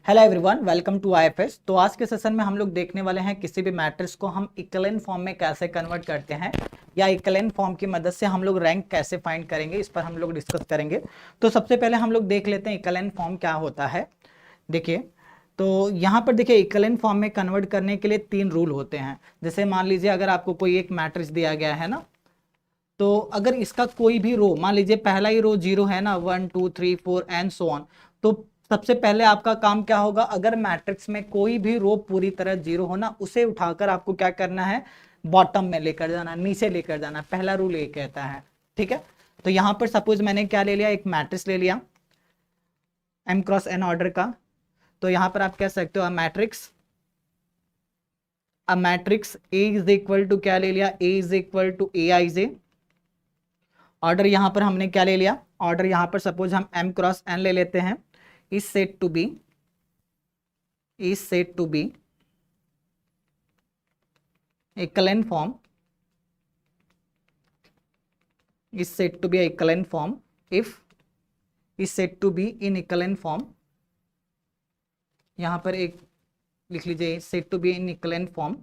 Hello everyone, welcome to IFS. तो आज के सेशन में हम लोग देखने वाले हैं किसी भी मैट्रिक्स को हम इक्विवेलेंट फॉर्म में कैसे कन्वर्ट करते हैं या इक्विवेलेंट फॉर्म की मदद से हम लोग रैंक कैसे फाइंड करेंगे, इस पर हम लोग डिस्कस करेंगे। तो सबसे पहले हम लोग देख लेते हैं इक्विवेलेंट फॉर्म क्या होता है। देखिए, तो यहाँ पर देखिए इक्विवेलेंट फॉर्म में कन्वर्ट करने के लिए 3 रूल होते हैं। जैसे मान लीजिए अगर आपको कोई एक मैट्रिक्स दिया गया है ना, तो अगर इसका कोई भी रो, मान लीजिए पहला ही रो 0 है ना, 1 2 3 4 एंड सो ऑन, तो सबसे पहले आपका काम क्या होगा, अगर मैट्रिक्स में कोई भी रो पूरी तरह 0 हो ना, उसे उठाकर आपको क्या करना है, बॉटम में लेकर जाना, नीचे लेकर जाना। पहला रूल ये कहता है, ठीक है। तो यहां पर सपोज मैंने क्या ले लिया, एक मैट्रिक्स ले लिया m क्रॉस n ऑर्डर का। तो यहां पर आप कह सकते हो a matrix A is equal to क्या ले लिया, A is equal to aij। Order यहां पर हमने क्या ले लिया, ऑर्डर यहां पर सपोज हम m क्रॉस n ले लेते हैं, is said to be equivalent form, is said to be equivalent form if is said to be in equivalent form। यहां पर एक लिख लीजिए, said to be in equivalent form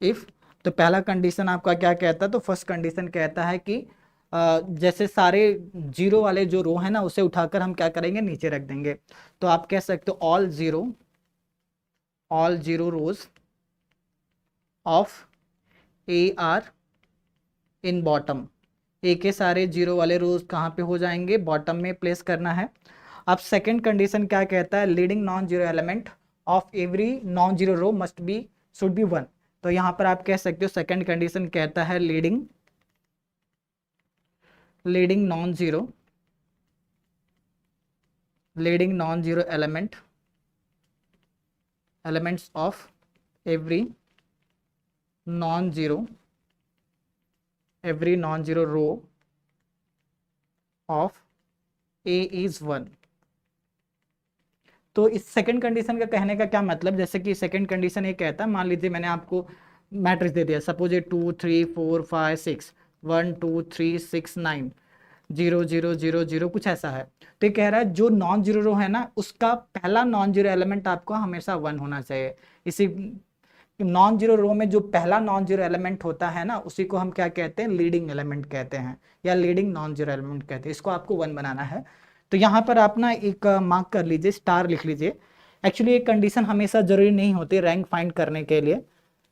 if। तो पहला कंडीशन आपका क्या कहता है, तो फर्स्ट कंडीशन कहता है कि जैसे सारे 0 वाले जो रो है ना, उसे उठाकर हम क्या करेंगे, नीचे रख देंगे। तो आप कह सकते हो all zero rows of A are in bottom. A के सारे 0 वाले रोज कहाँ पे हो जाएंगे, बॉटम में प्लेस करना है। अब सेकंड कंडीशन क्या कहता है, leading non zero element of every non zero row must be should be 1। तो यहां पर आप कह सकते हो सेकंड कंडीशन कहता है leading non zero elements of every non-zero row of A is 1। तो इस सेकंड कंडीशन का कहने का क्या मतलब, जैसे कि सेकंड कंडीशन ये कहता है, मान लीजिए मैंने आपको मैट्रिक्स दे दिया, सपोज ये 2 3 4 5 6 1 2 3 6 9 0 0 0 0 कुछ ऐसा है। तो ये कह रहा है जो नॉन जीरो रो है ना, उसका पहला नॉन जीरो एलिमेंट आपको हमेशा 1 होना चाहिए। इसी नॉन जीरो रो में जो पहला नॉन जीरो एलिमेंट होता है ना, उसी को हम क्या कहते हैं, लीडिंग एलिमेंट कहते हैं या लीडिंग नॉन जीरो एलिमेंट कहते हैं। इसको आपको 1 बनाना है। तो यहाँ पर आप ना एक मार्क कर लीजिए, स्टार लिख लीजिए। एक्चुअली एक कंडीशन हमेशा जरूरी नहीं होती रैंक फाइंड करने के लिए।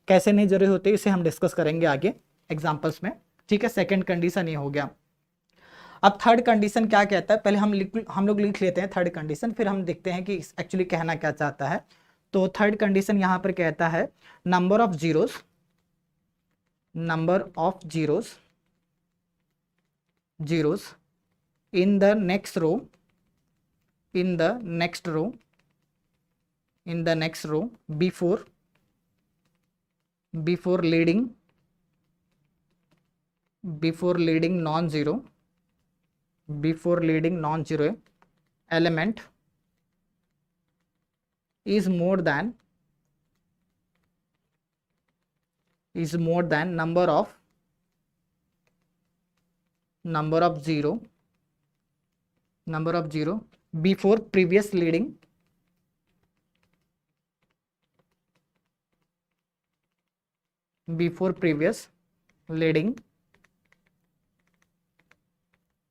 कैसे नहीं जरूरी होती, इसे हम डिस्कस करेंगे आगे एग्जाम्पल्स में, ठीक है। सेकेंड कंडीशन ये हो गया। अब थर्ड कंडीशन क्या कहता है, पहले हम लोग लिख लेते हैं थर्ड कंडीशन, फिर हम देखते हैं कि एक्चुअली कहना क्या चाहता है। तो थर्ड कंडीशन यहां पर कहता है number of zeros in the next row before leading non zero element is more than number of zero before previous leading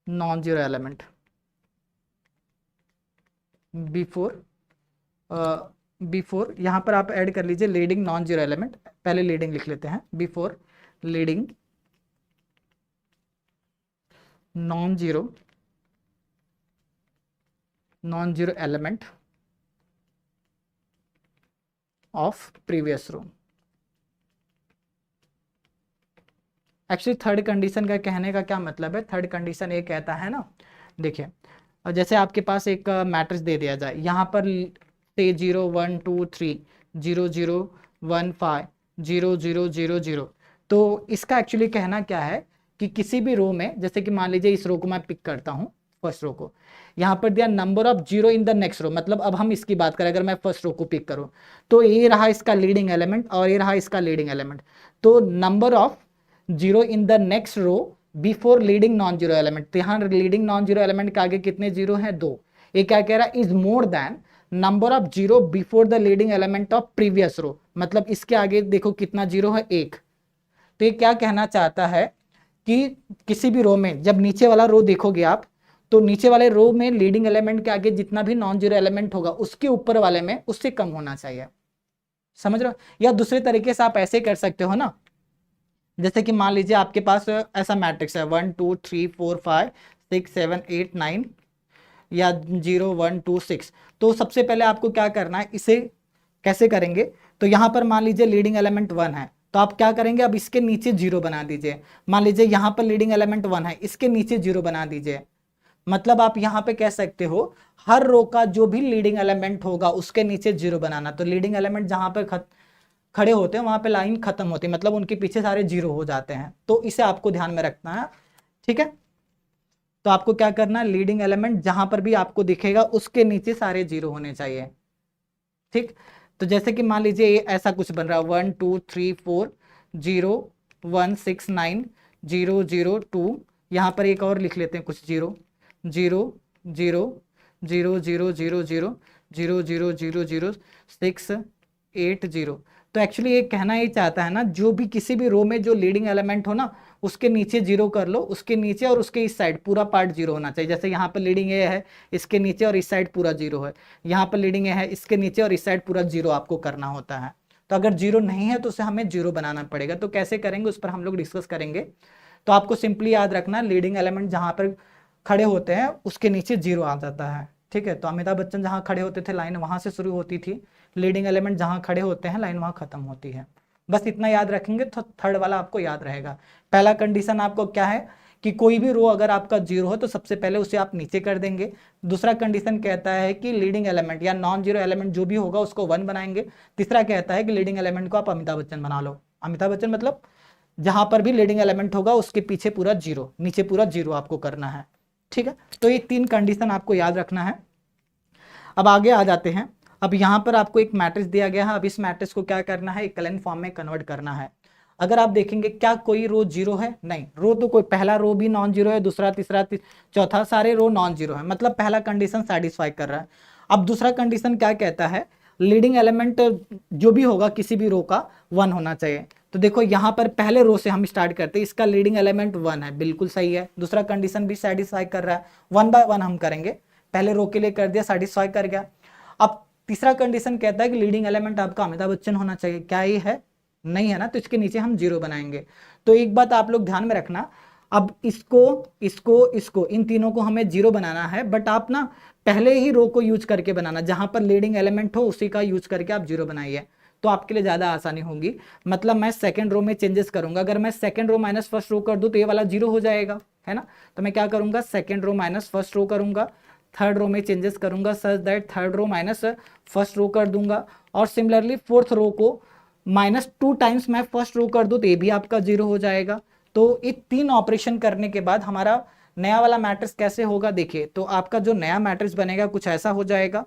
non zero element। Before यहां पर आप ऐड कर लीजिए लीडिंग नॉन जीरो एलिमेंट, पहले लीडिंग लिख लेते हैं, before leading non zero element of previous row. Actually third condition का कहने का क्या मतलब है, थर्ड कंडीशन ये कहता है ना, देखिए जैसे आपके पास एक मैट्रिक्स दे दिया जाए, यहाँ पर 0 1 2 3 0 0 1 5 0 0 0 0। तो इसका एक्चुअली कहना क्या है कि किसी भी रो में, जैसे कि मान लीजिए इस रो को मैं पिक करता हूँ, फर्स्ट रो को, यहाँ पर दिया number of zero in the next row. मतलब अब हम इसकी बात करें, अगर मैं फर्स्ट रो को पिक करूँ तो ये रहा इसका लीडिंग एलिमेंट और ये रहा इसका लीडिंग एलिमेंट। तो number of zero in the next row before leading non zero element, तो यहाँ लीडिंग नॉन जीरो एलिमेंट के आगे कितने जीरो हैं? 2। ये क्या कह रहा है? Is more than number of zero before the leading element of previous row, मतलब इसके आगे देखो कितना जीरो है? 1। तो ये क्या कहना चाहता है कि किसी भी रो में जब नीचे वाला रो देखोगे आप, तो नीचे वाले रो में लीडिंग एलिमेंट के आगे जितना भी नॉन जीरो एलिमेंट होगा उसके ऊपर वाले में उससे कम होना चाहिए। समझ रहे हो? या दूसरे तरीके से आप ऐसे कर सकते हो ना, जैसे कि मान लीजिए आपके पास ऐसा मैट्रिक्स है 1 2 3 4 5 6 7 8 9 या 0 1 2 6। तो सबसे पहले आपको क्या करना है, इसे कैसे करेंगे? तो यहाँ पर मान लीजिए लीडिंग एलिमेंट 1 है, तो आप क्या करेंगे? अब इसके नीचे 0 बना दीजिए। मान लीजिए यहाँ पर लीडिंग एलिमेंट 1 है, इसके नीचे 0 बना दीजिए। मतलब आप यहाँ पे कह सकते हो हर रो का जो भी लीडिंग एलिमेंट होगा उसके नीचे 0 बनाना। तो लीडिंग एलिमेंट जहाँ पर खड़े होते हैं वहां पे लाइन खत्म होती है, मतलब उनके पीछे सारे 0 हो जाते हैं। तो इसे आपको ध्यान में रखना है, ठीक है? तो आपको क्या करना है, लीडिंग एलिमेंट जहां पर भी आपको दिखेगा उसके नीचे सारे 0 होने चाहिए, ठीक? तो जैसे कि मान लीजिए ये ऐसा कुछ बन रहा है 1 2 3 4 0 1 6 9 0 0 2। यहाँ पर एक और लिख लेते हैं कुछ 0 0 0 0 0 0 0 0 0 0 0 6 8 0। तो एक्चुअली ये कहना ही चाहता है ना, जो भी किसी भी रो में जो लीडिंग एलिमेंट हो ना उसके नीचे 0 कर लो, उसके नीचे और उसके इस साइड पूरा पार्ट 0 होना चाहिए। जैसे यहाँ पर लीडिंग ए है, इसके नीचे और इस साइड पूरा 0 है। यहाँ पर लीडिंग ए है, इसके नीचे और इस साइड पूरा 0 आपको करना होता है। तो अगर 0 नहीं है तो उसे हमें 0 बनाना पड़ेगा। तो कैसे करेंगे उस पर हम लोग डिस्कस करेंगे। तो आपको सिंपली याद रखना, लीडिंग एलिमेंट जहाँ पर खड़े होते हैं उसके नीचे 0 आ जाता है, ठीक है? तो अमिताभ बच्चन जहाँ खड़े होते थे लाइन वहां से शुरू होती थी, लीडिंग एलिमेंट जहां खड़े होते हैं लाइन वहां खत्म होती है। बस इतना याद रखेंगे तो थर्ड वाला आपको याद रहेगा। पहला कंडीशन आपको क्या है कि कोई भी रो अगर आपका 0 है तो सबसे पहले उसे आप नीचे कर देंगे। दूसरा कंडीशन कहता है कि लीडिंग एलिमेंट या नॉन जीरो एलिमेंट जो भी होगा उसको 1 बनाएंगे। तीसरा कहता है कि लीडिंग एलिमेंट को आप अमिताभ बच्चन बना लो। अमिताभ बच्चन मतलब जहां पर भी लीडिंग एलिमेंट होगा उसके पीछे पूरा 0, नीचे पूरा 0 आपको करना है, ठीक है? तो ये 3 कंडीशन आपको याद रखना है। अब आगे आ जाते हैं। अब यहाँ पर आपको एक मैट्रिक्स दिया गया है, अब इस मैट्रिक्स को क्या करना है, इक्विवेलेंट फॉर्म में कन्वर्ट करना है। अगर आप देखेंगे क्या कोई रो 0 है? नहीं, रो तो कोई पहला रो भी नॉन जीरो है, दूसरा तीसरा चौथा सारे रो नॉन जीरो है, मतलब पहला कंडीशन सेटिस्फाई कर रहा है। अब दूसरा कंडीशन क्या कहता है, लीडिंग एलिमेंट जो भी होगा किसी भी रो का 1 होना चाहिए। तो देखो यहाँ पर पहले रो से हम स्टार्ट करते हैं, इसका लीडिंग एलिमेंट 1 है, बिल्कुल सही है। दूसरा कंडीशन भी सेटिस्फाई कर रहा है, 1 बाय 1 हम करेंगे। पहले रो के लिए कर दिया, सेटिस्फाई कर गया। अब तीसरा कंडीशन कहता है कि लीडिंग एलिमेंट आपका अमिताभ बच्चन होना चाहिए। क्या ये है? नहीं है ना, तो इसके नीचे हम 0 बनाएंगे। तो एक बात आप लोग ध्यान में रखना, अब इसको इन तीनों को हमें 0 बनाना है, बट आप ना पहले ही रो को यूज करके बनाना, जहां पर लीडिंग एलिमेंट हो उसी का यूज करके आप 0 बनाइए, तो आपके लिए ज्यादा आसानी होगी। मतलब मैं सेकंड रो में चेंजेस करूंगा, अगर मैं second row minus first row कर दूं तो ये वाला 0 हो जाएगा, है ना? तो मैं क्या करूंगा, second row minus first row करूंगा, थर्ड रो में चेंजेस करूंगा such that third row minus first row कर दूंगा, और सिमिलरली फोर्थ रो को -2 टाइम्स मैं फर्स्ट रो कर दूं तो ये भी आपका 0 हो जाएगा। तो ये 3 ऑपरेशन करने के बाद हमारा नया वाला मैट्रिक्स कैसे होगा, देखिए। तो आपका जो नया मैट्रिक्स बनेगा कुछ ऐसा हो जाएगा।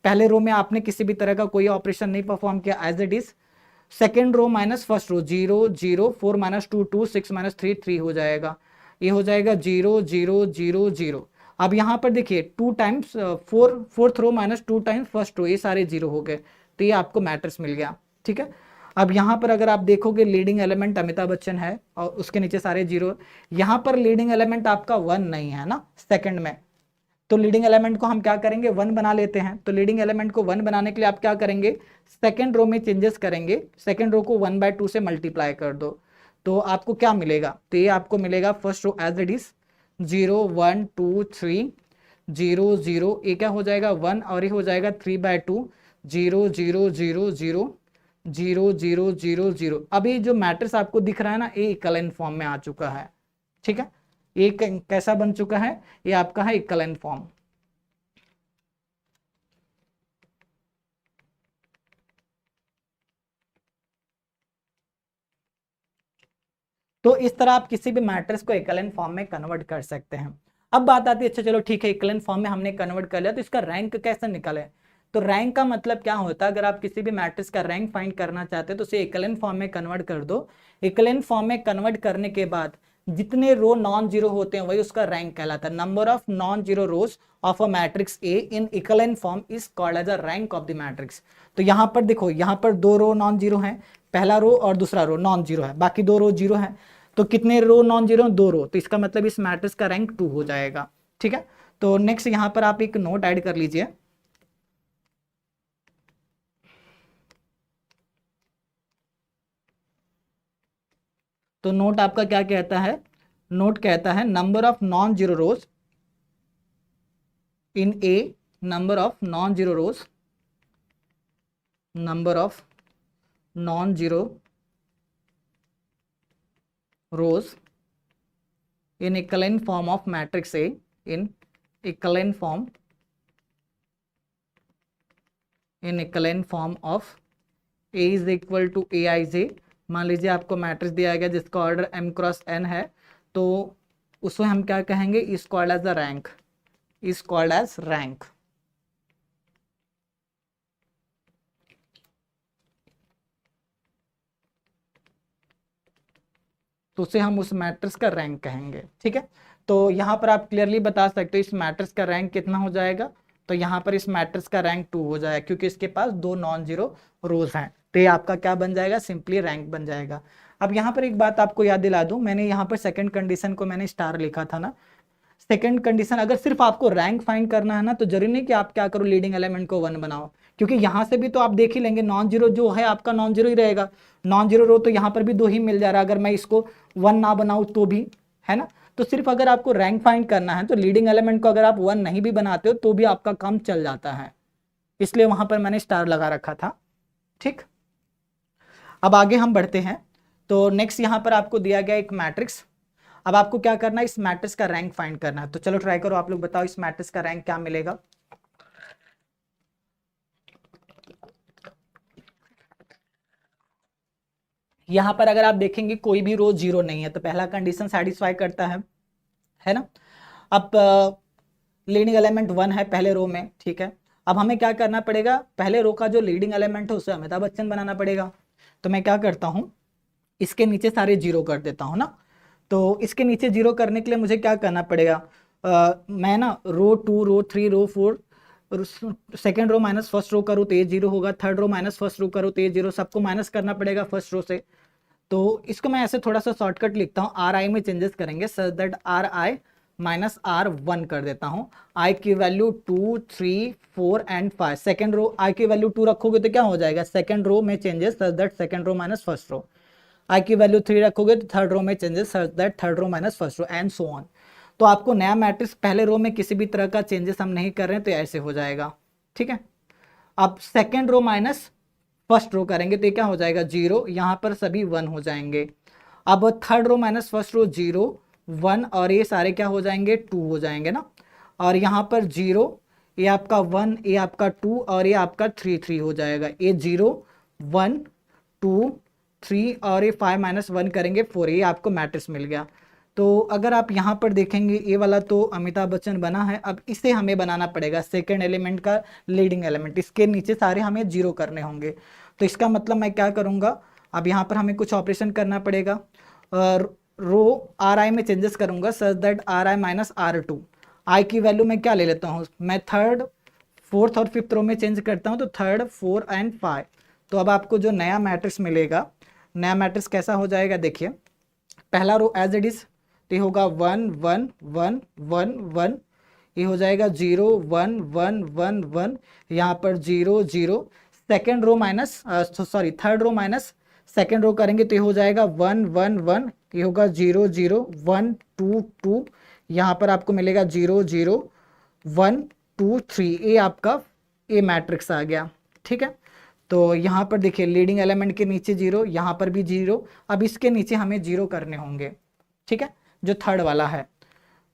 पहले रो में आपने किसी भी तरह का कोई ऑपरेशन नहीं परफॉर्म किया, as it is. Second row minus first row 0 0 4 -2 2 6 -3 3 हो जाएगा। ये हो जाएगा 0 0 0 0। अब यहाँ पर देखिए 2 times fourth row -2 times first row, ये सारे 0 हो गए, तो ये आपको मैट्रिक्स मिल गया, ठीक है? अब यहाँ पर अगर आप देखोगे लीडिंग एलिमेंट अमिताभ बच्चन है और उसके नीचे सारे 0। यहाँ पर लीडिंग एलिमेंट आपका 1 नहीं है ना सेकंड में, तो लीडिंग एलिमेंट को हम क्या करेंगे, 1 बना लेते हैं। तो लीडिंग एलिमेंट को 1 बनाने के लिए आप क्या करेंगे, सेकंड रो में चेंजेस करेंगे। सेकंड रो को 1/2 से मल्टीप्लाई कर दो, तो आपको क्या मिलेगा, तो ये आपको मिलेगा first row as it is 0 1 2 3 0 0, ये क्या हो जाएगा 1, और ये हो जाएगा 3/2 0 0 0 0 0 0 0 0। अभी जो मैट्रिक्स आपको दिख रहा है ना, ये इक्विवेलेंट फॉर्म में आ चुका है, ठीक है? ये कैसा बन चुका है, ये आपका है इक्विवेलेंट फॉर्म। तो इस तरह आप किसी भी मैट्रिक्स को इक्विवेलेंट फॉर्म में कन्वर्ट कर सकते हैं। अब बात आती है, अच्छा चलो ठीक है, इक्विवेलेंट फॉर्म में हमने कन्वर्ट कर लिया, तो इसका रैंक कैसे निकाले? तो रैंक का मतलब क्या होता है, अगर आप किसी भी मैट्रिक्स का रैंक फाइंड करना चाहते हैं तो उसे इक्विवेलेंट फॉर्म में कन्वर्ट कर दो। इक्विवेलेंट फॉर्म में कन्वर्ट करने के बाद जितने रो नॉन जीरो होते हैं वही उसका रैंक कहलाता है। Number of non zero rows of a matrix A in equivalent form is called as a rank of the matrix. तो यहाँ पर देखो, यहाँ पर दो रो नॉन जीरो हैं, पहला रो और दूसरा रो नॉन जीरो है, बाकी दो रो जीरो है। तो कितने रो नॉन जीरो? दो रो। तो इसका मतलब इस मैट्रिक्स का रैंक 2 हो जाएगा। ठीक है, तो नेक्स्ट यहाँ पर आप एक नोट ऐड कर लीजिए। तो नोट आपका क्या कहता है? नोट कहता है number of non zero rose in A, number of non zero rose, number of non zero rose in equivalent form of matrix A, in equivalent form of A is equal to Aij। मान लीजिए आपको matrix दिया गया जिसका order m cross n है, तो उसको हम क्या कहेंगे? Is called as the rank, is called as rank. तो उसे हम उस मैट्रिक्स का रैंक कहेंगे। ठीक है, तो यहाँ पर आप क्लियरली बता सकते हो इस मैट्रिक्स का रैंक कितना हो जाएगा। तो यहाँ पर इस मैट्रिक्स का रैंक 2 हो जाएगा, क्योंकि इसके पास दो नॉन जीरो रोज हैं। तो ये आपका क्या बन जाएगा? सिंपली रैंक बन जाएगा। अब यहाँ पर एक बात आपको याद दिला दूं, मैंने यहाँ पर सेकंड कंडीशन को मैंने स्टार लिखा था ना। सेकंड कंडीशन, अगर सिर्फ आपको रैंक फाइंड करना है ना, तो जरूरी नहीं कि आप क्या करो, लीडिंग एलिमेंट को 1 बनाओ, क्योंकि यहाँ से भी तो आप देख ही लेंगे नॉन जीरो जो है आपका नॉन जीरो ही रहेगा। नॉन जीरो रो तो यहाँ पर भी 2 ही मिल जा रहा है, अगर मैं इसको 1 ना बनाऊँ तो भी, है ना। तो सिर्फ अगर आपको रैंक फाइंड करना है तो लीडिंग एलिमेंट को अगर आप 1 नहीं भी बनाते हो तो भी आपका काम चल जाता है, इसलिए वहां पर मैंने स्टार लगा रखा था। ठीक, अब आगे हम बढ़ते हैं। तो नेक्स्ट यहाँ पर आपको दिया गया एक मैट्रिक्स। अब आपको क्या करना है? इस मैट्रिक्स का रैंक फाइंड करना है। तो चलो ट्राई करो, आप लोग बताओ इस मैट्रिक्स का रैंक क्या मिलेगा। यहां पर अगर आप देखेंगे कोई भी रो जीरो नहीं है, तो पहला कंडीशन सेटिस्फाई करता है ना। अब लीडिंग एलिमेंट 1 है पहले रो में, ठीक है। अब हमें क्या करना पड़ेगा? पहले रो का जो लीडिंग एलिमेंट है उसे अमिताभ बच्चन बनाना पड़ेगा। तो मैं क्या करता हूं, इसके नीचे सारे जीरो कर देता हूं ना। तो इसके नीचे जीरो करने के लिए मुझे क्या करना पड़ेगा? मैं ना row 2, row 3, row 4, second row minus first row करूँ तो ये जीरो होगा, third row minus first row करूँ तो ये जीरो, सबको माइनस करना पड़ेगा फर्स्ट रो से। तो इसको मैं ऐसे थोड़ा सा शॉर्टकट लिखता हूँ, आर आई में चेंजेस करेंगे such that R i minus R 1 कर देता हूँ। आई की वैल्यू 2, 3, 4 एंड 5। सेकेंड रो आई की वैल्यू 2 रखोगे तो क्या हो जाएगा? सेकेंड रो में changes such that second row minus first row. आई की वैल्यू 3 रखोगे तो थर्ड रो में changes such that third row minus first row and so on. तो आपको नया मैट्रिक्स पहले रो में किसी भी तरह का चेंजेस हम नहीं कर रहे हैं तो ऐसे हो जाएगा। ठीक है, अब second row minus first row करेंगे तो ये क्या हो जाएगा? जीरो, यहाँ पर सभी 1 हो जाएंगे। अब third row minus first row 0, 1 और ये सारे क्या हो जाएंगे? 2 हो जाएंगे ना। और यहाँ पर 0, ये आपका 1, ये आपका 2 और ये आपका 3, 3 हो जाएगा। ये 0, 1, 2, 3 और ये 5 माइनस 1 करेंगे 4, ये आपको मैट्रिक्स मिल गया। तो अगर आप यहाँ पर देखेंगे ये वाला तो अमिताभ बच्चन बना है। अब इसे हमें बनाना पड़ेगा सेकेंड एलिमेंट का लीडिंग एलिमेंट, इसके नीचे सारे हमें जीरो करने होंगे। तो इसका मतलब मैं क्या करूँगा? अब यहाँ पर हमें कुछ ऑपरेशन करना पड़ेगा। रो आर आई में चेंजेस करूँगा such that R i minus R 2। I की वैल्यू मैं क्या ले लेता हूँ? मैं थर्ड, फोर्थ और फिफ्थ रो में चेंज करता हूँ, तो थर्ड, 4 एंड 5। तो अब आपको जो नया मैट्रिक्स मिलेगा, नया मैट्रिक्स कैसा हो जाएगा? देखिए, पहला रो एज इट इज तो होगा 1, 1, 1, 1, 1। ये हो जाएगा 0, 1, 1, 1, 1, यहाँ पर 0, 0। Second row minus sorry third row minus second row करेंगे तो ये हो जाएगा 1, 1, 1। ये होगा 0, 0, 1, 2, 2। यहाँ पर आपको मिलेगा 0, 0, 1, 2, 3। ये आपका ए मैट्रिक्स आ गया। ठीक है, तो यहाँ पर देखिए लीडिंग एलिमेंट के नीचे 0, यहाँ पर भी 0। अब इसके नीचे हमें 0 करने होंगे। ठीक है, जो थर्ड वाला है।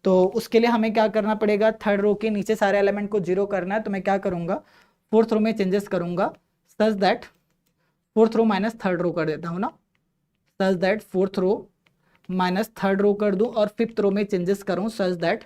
तो उसके लिए हमें क्या करना पड़ेगा? थर्ड रो के नीचे सारे एलिमेंट को 0 करना है। तो मैं क्या करूँगा? फोर्थ रो में चेंजेस करूँगा such that fourth row minus third row कर देता हूँ ना, such that fourth row minus third row कर दूँ, और फिफ्थ रो में चेंजेस करूँ such that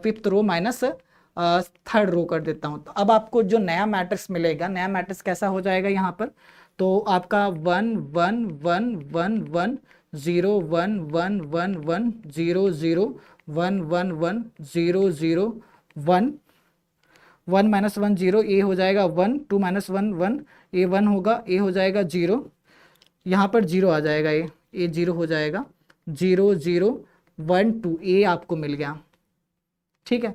fifth row minus third row कर देता हूँ। तो अब आपको जो नया मैट्रिक्स मिलेगा, नया मैट्रिक्स कैसा हो जाएगा यहाँ पर? तो आपका 1, 1, 1, 1, 1, 0 1 1 1 1 0 0 1 1 1 0 0 1 1 माइनस 1 0, ए हो जाएगा 1, 2 माइनस 1 1, ए 1 होगा, ए हो जाएगा 0, यहाँ पर 0 आ जाएगा, ए 0 हो जाएगा, 0 0 1 2, ए आपको मिल गया। ठीक है,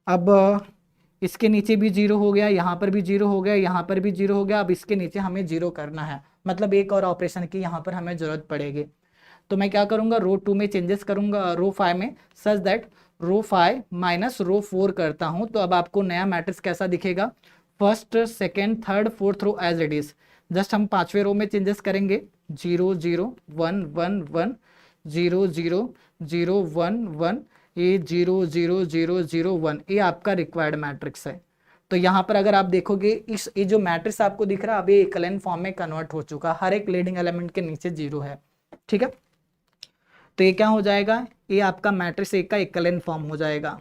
अब इसके नीचे भी 0 हो गया, यहाँ पर भी 0 हो गया, यहाँ पर भी 0 हो गया। अब इसके नीचे हमें 0 करना है, मतलब एक और ऑपरेशन की यहाँ पर हमें ज़रूरत पड़ेगी। तो मैं क्या करूँगा, रो 2 में चेंजेस करूँगा, रो 5 में, such that row 5 minus rho 4 करता हूँ। तो अब आपको नया मैट्रिक्स कैसा दिखेगा, first second third fourth row as it is. Just हम 5वें रो में चेंजेस करेंगे, 0 0 1 1 1 0 0 0 1 1, ये 0 0 0 0 1, ये आपका रिक्वायर्ड मैट्रिक्स है। तो यहाँ पर अगर आप देखोगे इस ये जो मैट्रिक्स आपको दिख रहा है, अब ये इक्विवेलेंट फॉर्म में कन्वर्ट हो चुका, हर एक लीडिंग एलिमेंट के नीचे 0 है। ठीक है, तो ये क्या हो जाएगा, ये आपका मैट्रिक्स ए का इक्विवेलेंट फॉर्म हो जाएगा।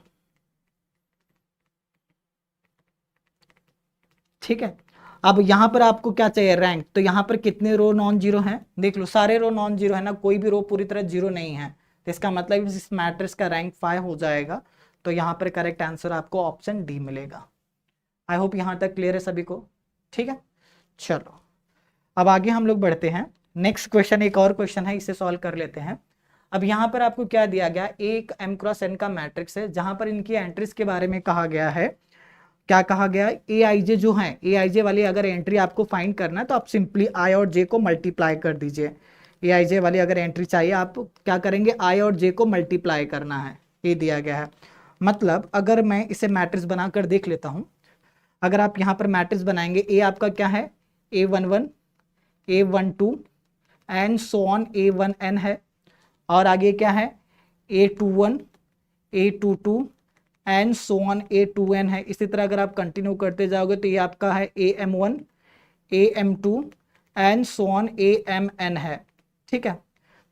ठीक है, अब यहाँ पर आपको क्या चाहिए, रैंक। तो यहाँ पर कितने रो नॉन जीरो हैं, देख लो, सारे रो नॉन जीरो है ना, कोई भी रो पूरी तरह जीरो नहीं है। तो इसका मतलब इस मैट्रिक्स का रैंक 5 हो जाएगा। तो यहाँ पर करेक्ट आंसर आपको ऑप्शन डी मिलेगा। आई होप यहाँ तक क्लियर है सभी को। ठीक है, चलो अब आगे हम लोग बढ़ते हैं। नेक्स्ट क्वेश्चन, एक और क्वेश्चन है, इसे सॉल्व कर लेते हैं। अब यहाँ पर आपको क्या दिया गया, एक m क्रॉस n का मैट्रिक्स है, जहां पर इनकी एंट्रीज के बारे में कहा गया है। क्या कहा गया, ए आई जे जो है, ए आई जे वाली अगर एंट्री आपको फाइंड करना है तो आप सिंपली आई और जे को मल्टीप्लाई कर दीजिए। ए आई जे वाली अगर एंट्री चाहिए, आप क्या करेंगे, आई और जे को मल्टीप्लाई करना है, ये दिया गया है। मतलब अगर मैं इसे मैट्रिक्स बनाकर देख लेता हूँ, अगर आप यहाँ पर मैट्रिक्स बनाएंगे, ए आपका क्या है, A11 A12 and so on A1n है, और आगे क्या है, A21 A22 and so on A2n है। इसी तरह अगर आप कंटिन्यू करते जाओगे तो ये आपका है AM1 AM2 and so on AMN है। ठीक है,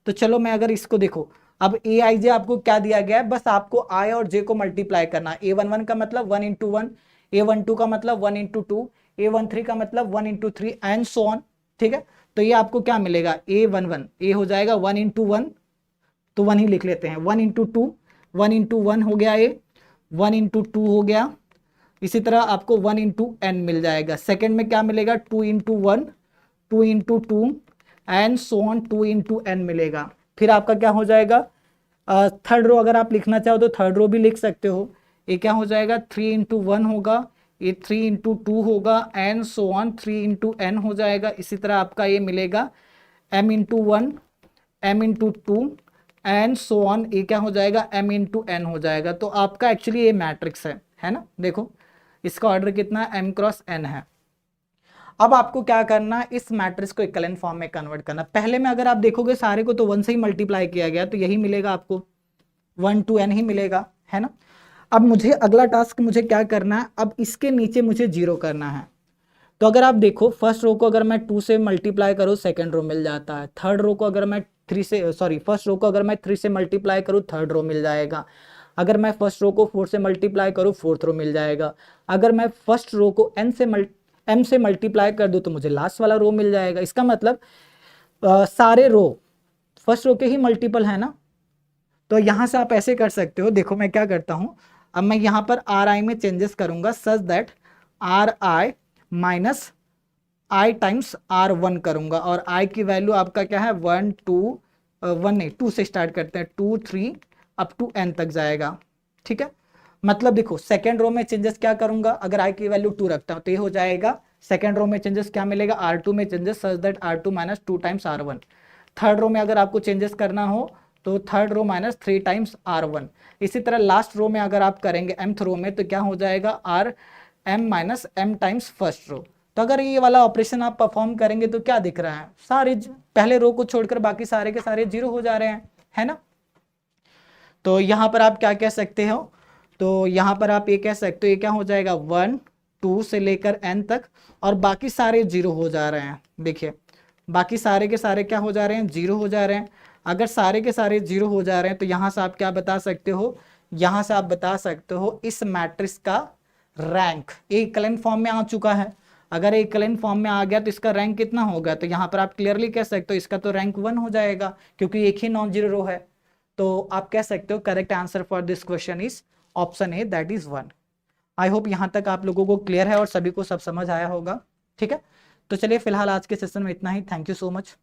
तो चलो मैं अगर इसको देखो, अब ए आई जे आपको क्या दिया गया है, बस आपको आई और जे को मल्टीप्लाई करना। A11 का मतलब 1 इंटू 1, A12 का मतलब 1 इंटू 2, A13 का मतलब 1 इंटू 3 एंड सो ऑन। ठीक है, तो ये आपको क्या मिलेगा, A11 ए हो जाएगा 1 इंटू 1, तो 1 ही लिख लेते हैं, 1 इंटू 2, 1 इंटू 1 हो गया, ये 1 इंटू 2 हो गया। इसी तरह आपको 1 इंटू एन मिल जाएगा। सेकेंड में क्या मिलेगा, 2 into 1, 2 into 2 and so on 2 into n मिलेगा। फिर आपका क्या हो जाएगा, थर्ड रो अगर आप लिखना चाहो तो थर्ड रो भी लिख सकते हो। ये क्या हो जाएगा, 3 इंटू 1 होगा, ये 3 इंटू 2 होगा and so on 3 into n हो जाएगा। इसी तरह आपका ये मिलेगा m into 1, m into 2 and so on, ये क्या हो जाएगा, m इंटू एन हो जाएगा। तो आपका एक्चुअली ये मैट्रिक्स है ना, देखो इसका ऑर्डर कितना है, m क्रॉस n है। अब आपको क्या करना, इस मैट्रिक्स को इक्विवेलेंट फॉर्म में कन्वर्ट करना। पहले में अगर आप देखोगे सारे को तो 1 से ही मल्टीप्लाई किया गया, तो यही मिलेगा आपको, 1 to n ही मिलेगा, है ना। अब मुझे अगला टास्क मुझे क्या करना है, अब इसके नीचे मुझे 0 करना है। तो अगर आप देखो फर्स्ट रो को अगर मैं 2 से मल्टीप्लाई करूँ सेकेंड रो मिल जाता है, थर्ड रो को अगर मैं 3 से फर्स्ट रो को अगर मैं 3 से मल्टीप्लाई करूँ थर्ड रो मिल जाएगा। अगर मैं फर्स्ट रो को 4 से मल्टीप्लाई करूँ फोर्थ रो मिल जाएगा। अगर मैं फर्स्ट रो को m से मल्टीप्लाई कर दूँ तो मुझे लास्ट वाला रो मिल जाएगा। इसका मतलब सारे रो फर्स्ट रो के ही मल्टीपल है ना। तो यहाँ से आप ऐसे कर सकते हो, देखो मैं क्या करता हूँ, अब मैं यहाँ पर आर आई में चेंजेस करूँगा such that R i minus I times R1 करूँगा, और आई की वैल्यू आपका क्या है 1 2 से स्टार्ट करते हैं, 2 3 अप टू n तक जाएगा। ठीक है, मतलब देखो सेकेंड रो में चेंजेस क्या करूँगा, अगर आई की वैल्यू 2 रखता हूँ तो ये हो जाएगा, सेकेंड रो में चेंजेस क्या मिलेगा, R2 में changes such that R2 minus 2 times R1। Third row में अगर आपको चेंजेस करना हो तो third row minus 3 times R1। इसी तरह लास्ट रो में अगर आप करेंगे mth रो में तो क्या हो जाएगा, RM minus m times first row. तो अगर ये वाला ऑपरेशन आप परफॉर्म करेंगे तो क्या दिख रहा है, सारे पहले रो को छोड़कर बाकी सारे के सारे 0 हो जा रहे हैं, है ना। तो यहाँ पर आप क्या कह सकते हो, तो यहाँ पर आप ये कह सकते हो, ये क्या हो जाएगा 1 2 से लेकर n तक, और बाकी सारे 0 हो जा रहे हैं। देखिए बाकी सारे के सारे क्या हो जा रहे हैं, 0 हो जा रहे हैं। अगर सारे के सारे 0 हो जा रहे हैं तो यहाँ से आप क्या बता सकते हो, यहाँ से आप बता सकते हो इस मैट्रिक्स का रैंक एक इक्विवेलेंट फॉर्म में आ चुका है। अगर इक्विवेलेंट फॉर्म में आ गया तो इसका रैंक कितना होगा, तो यहाँ पर आप क्लियरली कह सकते हो इसका तो रैंक 1 हो जाएगा, क्योंकि एक ही नॉन जीरो रो है। तो आप कह सकते हो correct answer for this question is option A, that is 1। I hope यहाँ तक आप लोगों को क्लियर है और सभी को सब समझ आया होगा। ठीक है, तो चलिए फिलहाल आज के सेशन में इतना ही। Thank you so much.